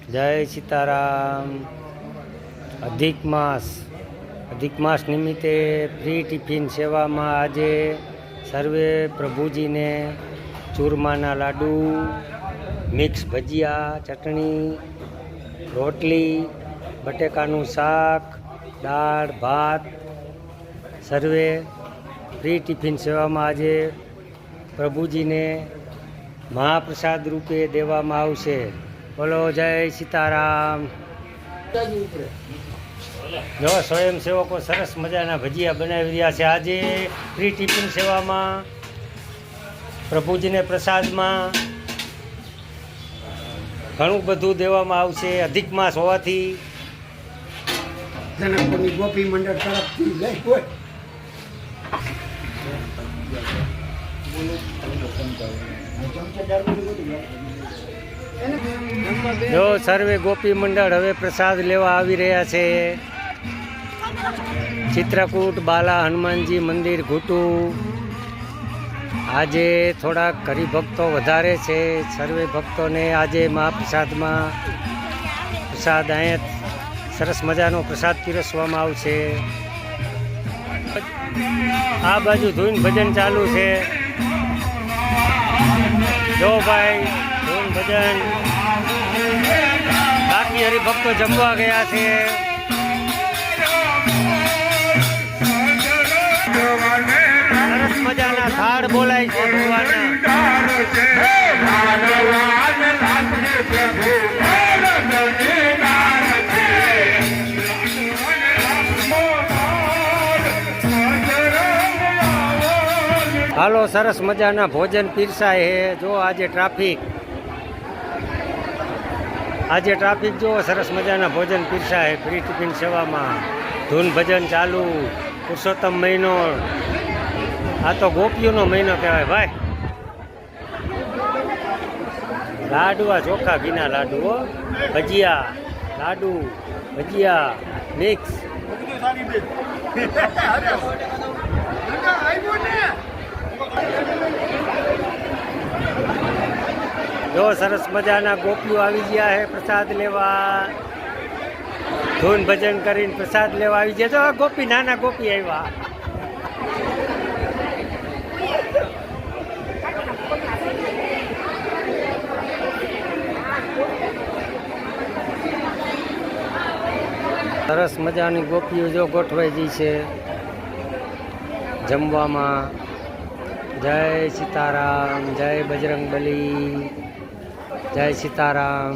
જય સીતારામ। અધિક માસ નિમિત્તે ફ્રી ટિફિન સેવામાં આજે સર્વે પ્રભુજીને ચૂરમાના લાડુ, મિક્સ ભજીયા, ચટણી, રોટલી, બટેકાનું શાક, દાળ ભાત સર્વે ફ્રી ટિફિન સેવામાં આજે પ્રભુજીને મહાપ્રસાદ રૂપે દેવામાં આવશે। બોલો જય સીતારામ। જો સ્વયંસેવકો સરસ મજાના ભજીયા બનાવી રહ્યા છે। આજે ફ્રી ટિફિન સેવામાં પ્રભુજીને પ્રસાદમાં ઘણું બધું દેવામાં આવશે। અધિક માસ હોવાથી જનકપુરની ગોપી મંડળ તરફથી લઈ હોય। જો સર્વે ગોપી મંડળ હવે પ્રસાદ લેવા આવી રહ્યા છે। ચિત્રકૂટ બાલા હનુમાનજી મંદિર ઘૂટુ। આજે થોડાક હરિભક્તો વધારે છે। સર્વે ભક્તોને આજે મહાપ્રસાદમાં પ્રસાદ અહીંયા સરસ મજાનો પ્રસાદ પીરસવામાં આવશે। આ બાજુ ધૂન ભજન ચાલુ છે। જો ભાઈ ધૂન ભજન, બાકી હરિભક્તો જમવા ગયા છે। સરસ મજાના થાળ બોલાય છે ભગવાનના। હાલો સરસ મજાના ભોજન પીરસાય છે। જો આજે ટ્રાફિક જો સરસ મજાના ભોજન પીરસાય ફ્રી ટિફિન સેવામાં। ધૂન ભજન ચાલુ। પુરુષોત્તમ મહિનો, આ તો ગોપીઓનો મહિનો કહેવાય ભાઈ। લાડુઆ ચોખા ઘીના લાડુ, ભજીયા, લાડુ, ભજીયા, મિક્સ। જો સરસ મજાના ગોપીઓ આવી ગયા છે પ્રસાદ લેવા। ધૂન ભજન કરીને પ્રસાદ લેવા આવી ગયા। જો ગોપી, નાના ગોપી આવ્યા। સરસ મજાની ગોપીઓ જો ગોઠવાઈ ગઈ છે જમવામાં। જય સીતારામ, જય બજરંગબલી, જય સીતારામ।